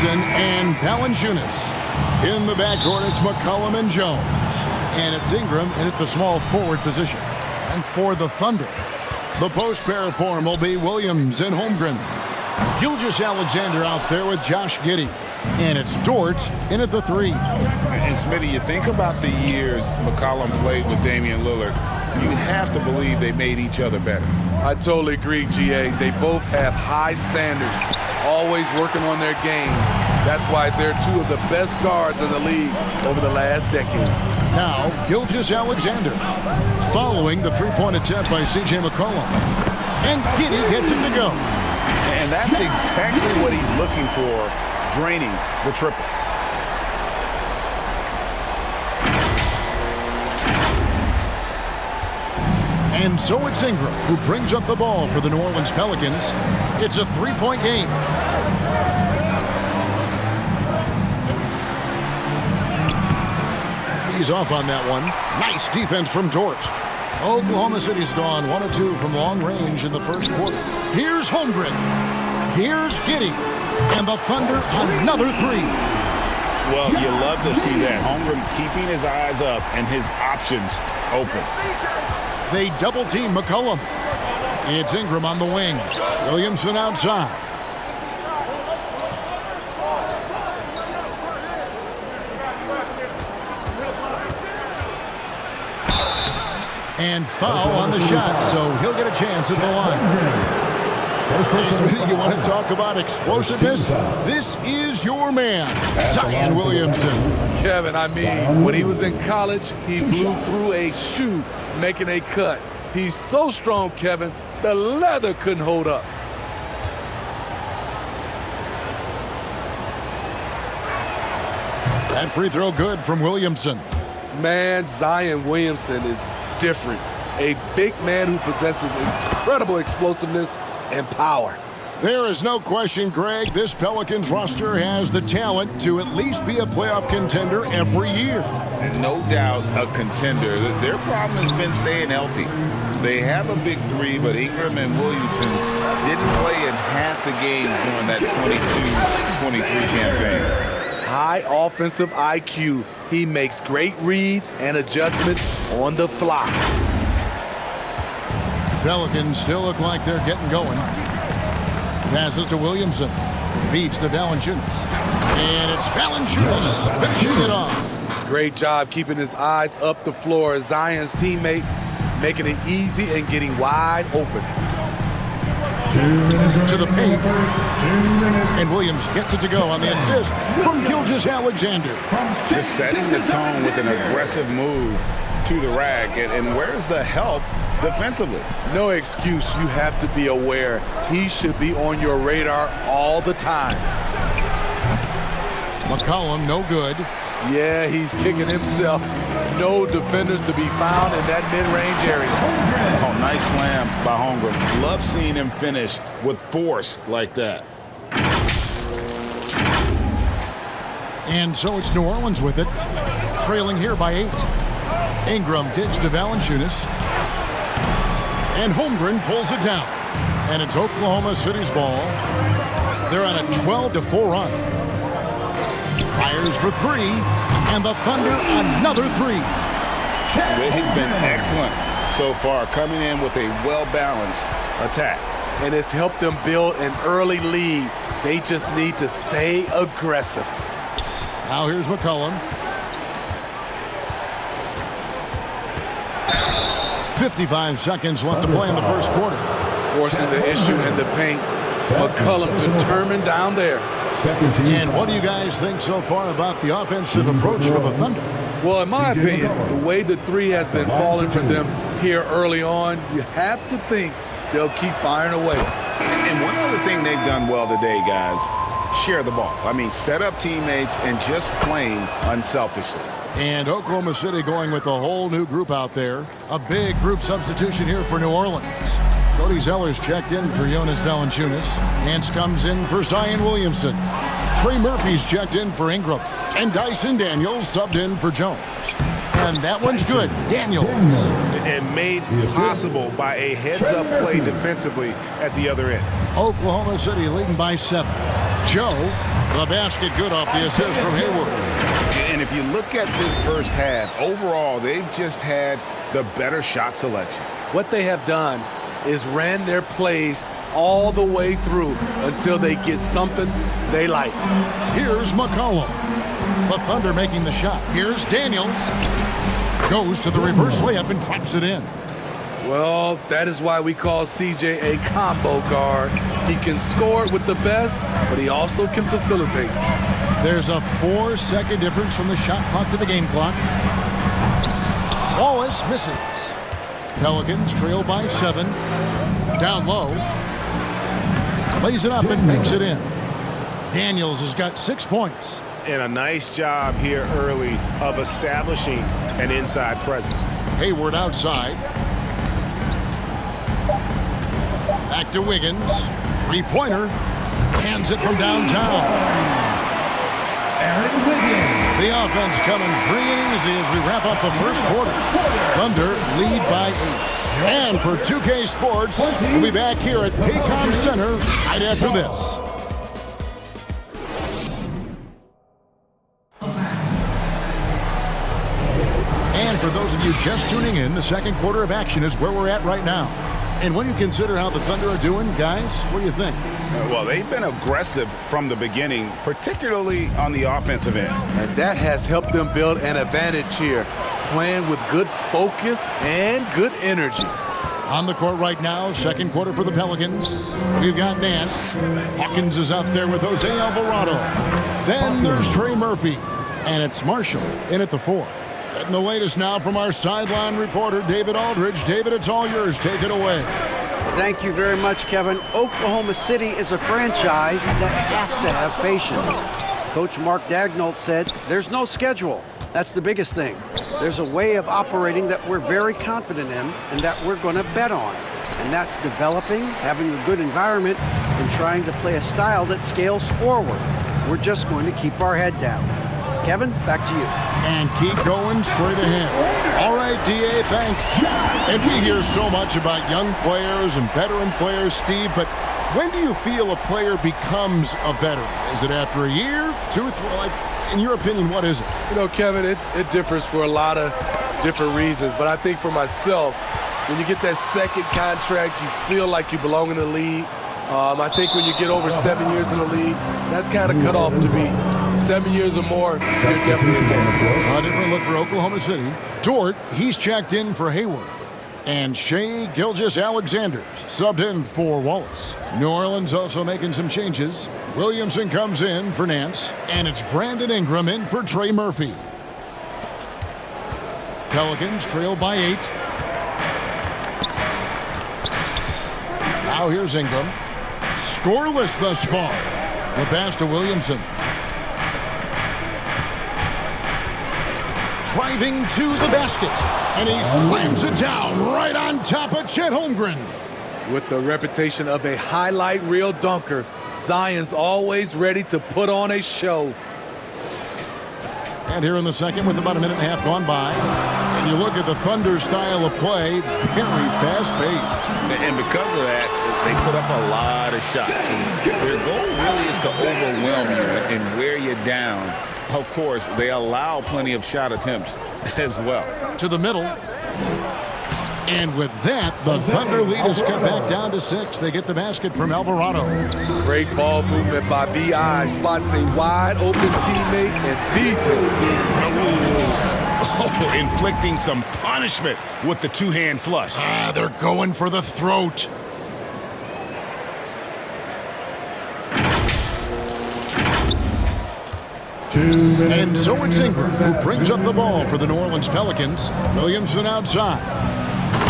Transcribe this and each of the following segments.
and Valanciunas. In the backcourt, it's McCollum and Jones. And it's Ingram in at the small forward position. And for the Thunder, the post pair form will be Williams and Holmgren. Gilgeous-Alexander out there with Josh Giddey. And it's Dort in at the 3. And Smitty, you think about the years McCollum played with Damian Lillard. You have to believe they made each other better. I totally agree, GA. They both have high standards, always working on their games. That's why they're two of the best guards in the league over the last decade. Now, Gilgeous-Alexander following the three-point attempt by C.J. McCollum. And Giddey gets it to go. And that's exactly what he's looking for, draining the triple. And so it's Ingram who brings up the ball for the New Orleans Pelicans. It's a three-point game. He's off on that one. Nice defense from Dort. Oklahoma City's gone 1 of 2 from long range in the first quarter. Here's Holmgren. Here's Giddey. And the Thunder another 3. Well, you love to see that. Holmgren keeping his eyes up and his options open. They double-team McCollum. It's Ingram on the wing. Williamson outside. And foul on the shot, so he'll get a chance at the line. You want to talk about explosiveness? This is your man, Zion Williamson. Kevin, I mean, when he was in college, he blew through a shoe making a cut. He's so strong, Kevin, the leather couldn't hold up. That free throw good from Williamson. Man, Zion Williamson is different. A big man who possesses incredible explosiveness and power. There is no question, Greg, this Pelicans roster has the talent to at least be a playoff contender every year. No doubt a contender. Their problem has been staying healthy. They have a big 3, but Ingram and Williamson didn't play in half the games during that 22-23 campaign. High offensive IQ. He makes great reads and adjustments on the fly. Pelicans still look like they're getting going. Passes to Williamson. Feeds to Valanciunas. And it's Valanciunas finishing it off. Great job keeping his eyes up the floor. Zion's teammate making it easy and getting wide open. To the paint. And Williams gets it to go on the assist from Gilgeous-Alexander. Just setting the tone with an aggressive move to the rack. And where's the help defensively? No excuse. You have to be aware. He should be on your radar all the time. McCollum, no good. Yeah, he's kicking himself. No defenders to be found in that mid-range area. Oh, nice slam by Holmgren. Love seeing him finish with force like that. And so it's New Orleans with it, trailing here by 8. Ingram kicks to Valanciunas. And Holmgren pulls it down. And it's Oklahoma City's ball. They're on a 12-4 run. Fires for 3. And the Thunder another 3. They've been excellent so far, coming in with a well-balanced attack. And it's helped them build an early lead. They just need to stay aggressive. Now here's McCollum. 55 seconds left to play in the first quarter. Forcing the issue in the paint. McCollum determined down there. And what do you guys think so far about the offensive approach for the Thunder? Well, in my opinion, the way the 3 has been falling for them here early on, you have to think they'll keep firing away. And one other thing they've done well today, guys, share the ball. I mean, set up teammates and just playing unselfishly. And Oklahoma City going with a whole new group out there. A big group substitution here for New Orleans. Cody Zeller's checked in for Jonas Valanciunas. Nance comes in for Zion Williamson. Trey Murphy's checked in for Ingram. And Dyson Daniels subbed in for Jones. And that one's good. Daniels. And made possible by a heads-up play defensively at the other end. Oklahoma City leading by 7. Joe The basket good off the assist from Hayward. And if you look at this first half, overall, they've just had the better shot selection. What they have done is ran their plays all the way through until they get something they like. Here's McCollum. The Thunder making the shot. Here's Daniels. Goes to the reverse layup and drops it in. Well, that is why we call CJ a combo guard. He can score with the best, but he also can facilitate. There's a 4-second difference from the shot clock to the game clock. Wallace misses. Pelicans trail by 7. Down low. Lays it up and makes it in. Daniels has got 6 points. And a nice job here early of establishing an inside presence. Hayward outside. Back to Wiggins. 3-pointer. Hands it from downtown. The offense coming free and easy as we wrap up the first quarter. Thunder lead by 8. And for 2K Sports, we'll be back here at Paycom Center right after this. And for those of you just tuning in, the second quarter of action is where we're at right now. And when you consider how the Thunder are doing, guys, what do you think? Well, they've been aggressive from the beginning, particularly on the offensive end. And that has helped them build an advantage here, playing with good focus and good energy. On the court right now, second quarter for the Pelicans. We've got Nance. Hawkins is out there with Jose Alvarado. Then there's Trey Murphy. And it's Marshall in at the 4. And the latest now from our sideline reporter, David Aldridge. David, it's all yours. Take it away. Thank you very much, Kevin. Oklahoma City is a franchise that has to have patience. Coach Mark Daigneault said there's no schedule. That's the biggest thing. There's a way of operating that we're very confident in and that we're going to bet on. And that's developing, having a good environment, and trying to play a style that scales forward. We're just going to keep our head down. Kevin, back to you. And keep going straight ahead. All right, D.A., thanks. And we hear so much about young players and veteran players, Steve, but when do you feel a player becomes a veteran? Is it after a year, 2, 3? Like, in your opinion, what is it? You know, Kevin, it differs for a lot of different reasons, but I think for myself, when you get that second contract, you feel like you belong in the league. I think when you get over 7 years in the league, that's kind of cut off to me. 7 years or more, you're definitely there. A different look for Oklahoma City. Dort, he's checked in for Hayward. And Shea Gilgeous-Alexander subbed in for Wallace. New Orleans also making some changes. Williamson comes in for Nance. And it's Brandon Ingram in for Trey Murphy. Pelicans trail by 8. Now here's Ingram. Scoreless thus far. The pass to Williamson. Driving to the basket. And he slams it down right on top of Chet Holmgren. With the reputation of a highlight reel dunker, Zion's always ready to put on a show. And here in the second with about a minute and a half gone by. And you look at the Thunder style of play, very fast-paced. And because of that, they put up a lot of shots. And their goal really is to overwhelm you and wear you down. Of course, they allow plenty of shot attempts as well. To the middle. And with that, the Thunder lead is cut back down to 6. They get the basket from Alvarado. Great ball movement by B.I. Spots a wide open teammate and feeds him. Oh, inflicting some punishment with the two-hand flush. They're going for the throat. And so it's Ingram who brings up the ball for the New Orleans Pelicans. Williamson outside.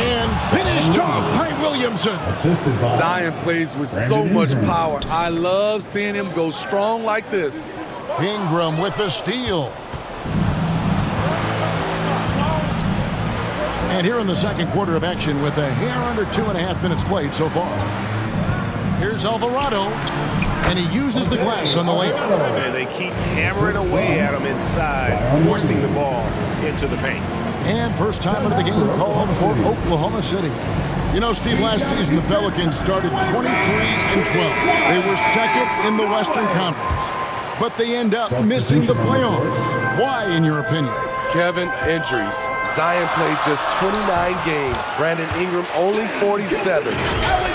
And finished off by Williamson. Zion plays with so much power. I love seeing him go strong like this. Ingram with the steal. And here in the second quarter of action with a hair under 2.5 minutes played so far. Here's Alvarado. And he uses the glass on the layup. And they keep hammering away at him inside, forcing the ball into the paint. And first time of the game called for Oklahoma City. You know, Steve, last season the Pelicans started 23-12. They were second in the Western Conference. but they end up missing the playoffs. Why, in your opinion? Kevin, injuries. Zion played just 29 games. Brandon Ingram only 47.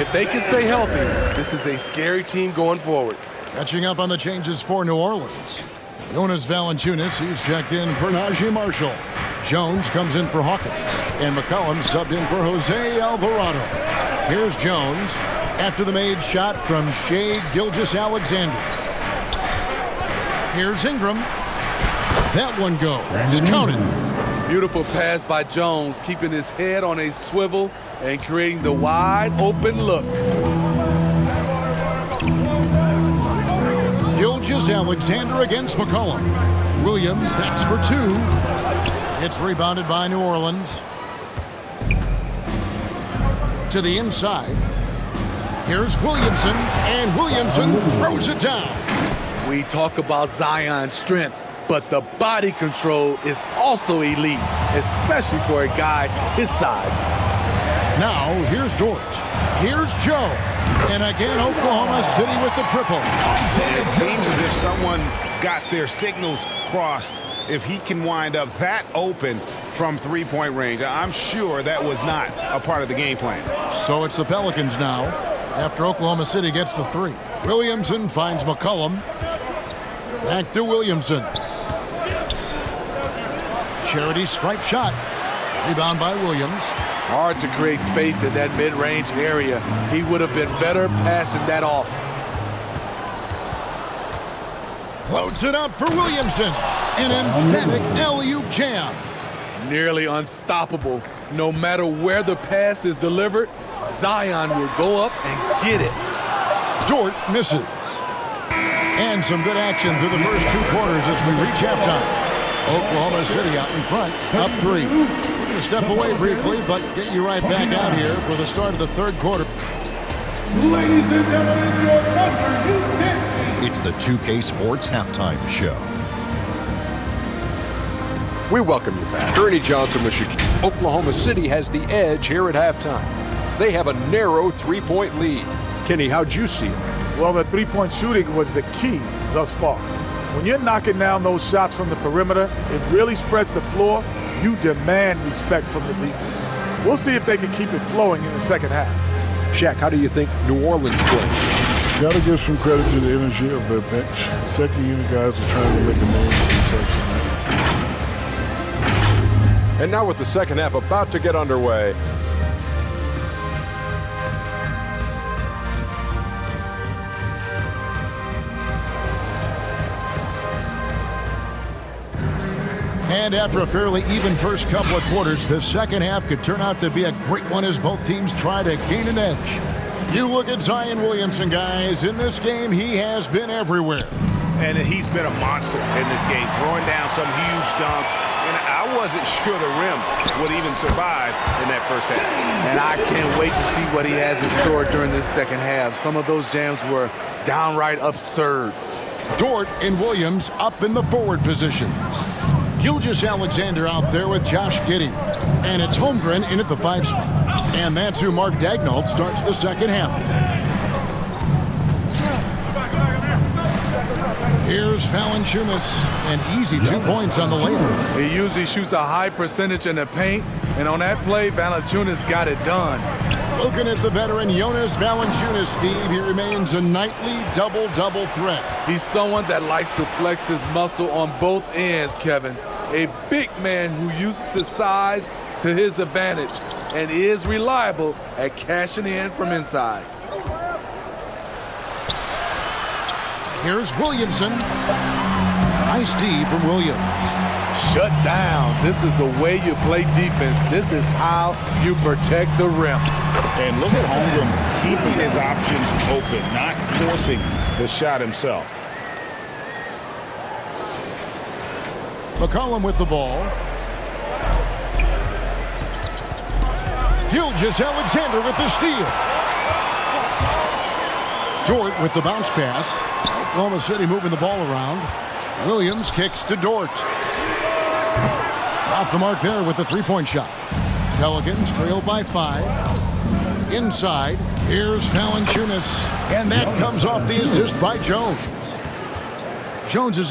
If they can stay healthy, this is a scary team going forward. Catching up on the changes for New Orleans. Jonas Valanciunas, he's checked in for Najee Marshall. Jones comes in for Hawkins. And McCollum subbed in for Jose Alvarado. Here's Jones after the made shot from Shai Gilgeous-Alexander. Here's Ingram. That one goes. Counted. Beautiful pass by Jones, keeping his head on a swivel and creating the wide open look. Gilgeous-Alexander against McCollum. Williams, that's for two. It's rebounded by New Orleans. To the inside. Here's Williamson, and Williamson throws it down. We talk about Zion's strength, but the body control is also elite, especially for a guy his size. Now, here's Dort. Here's Joe. And again, Oklahoma City with the triple. It seems as if someone got their signals crossed. If he can wind up that open from three-point range, I'm sure that was not a part of the game plan. So it's the Pelicans now, after Oklahoma City gets the three. Williamson finds McCollum. Back to Williamson. Charity stripe shot. Rebound by Williams. Hard to create space in that mid-range area. He would have been better passing that off. Floats it up for Williamson. An emphatic alley-oop jam. Nearly unstoppable. No matter where the pass is delivered, Zion will go up and get it. Dort misses. And some good action through the first two quarters as we reach halftime. Oklahoma City out in front, up three. We're going to step away briefly, but get you right back out here for the start of the third quarter. Ladies and gentlemen, your number is It's the 2K Sports Halftime Show. We welcome you back. Ernie Johnson with Chicago. Oklahoma City has the edge here at halftime. They have a narrow three-point lead. Kenny, how'd you see it? Well, the three-point shooting was the key thus far. When you're knocking down those shots from the perimeter, it really spreads the floor. You demand respect from the defense. We'll see if they can keep it flowing in the second half. Shaq, how do you think New Orleans played? Got to give some credit to the energy of their bench. Second unit guys are trying to make a name for themselves tonight. And now with the second half about to get underway. And after a fairly even first couple of quarters, the second half could turn out to be a great one as both teams try to gain an edge. You look at Zion Williamson, guys. In this game, he has been everywhere. And he's been a monster in this game, throwing down some huge dunks. And I wasn't sure the rim would even survive in that first half. And I can't wait to see what he has in store during this second half. Some of those jams were downright absurd. Dort and Williams up in the forward positions. Gilgeous-Alexander out there with Josh Giddey. And it's Holmgren in at the 5 spot. And that's who Mark Daigneault starts the second half. Here's Valanciunas, and easy 2 points on the layup. He usually shoots a high percentage in the paint, and on that play, Valanciunas got it done. Looking at the veteran Jonas Valanciunas, Steve, he remains a nightly double-double threat. He's someone that likes to flex his muscle on both ends, Kevin. A big man who uses his size to his advantage and is reliable at cashing in from inside. Here's Williamson. Nice D from Williams. Shut down. This is the way you play defense. This is how you protect the rim. And look at Holmgren keeping his options open, not forcing the shot himself. McCollum with the ball. Gilgeous-Alexander with the steal. Dort with the bounce pass. Oklahoma City moving the ball around. Williams kicks to Dort. Off the mark there with the three-point shot. Pelicans trail by 5. Inside, here's Valanciunas. And that comes off the assist by Jones. Jones is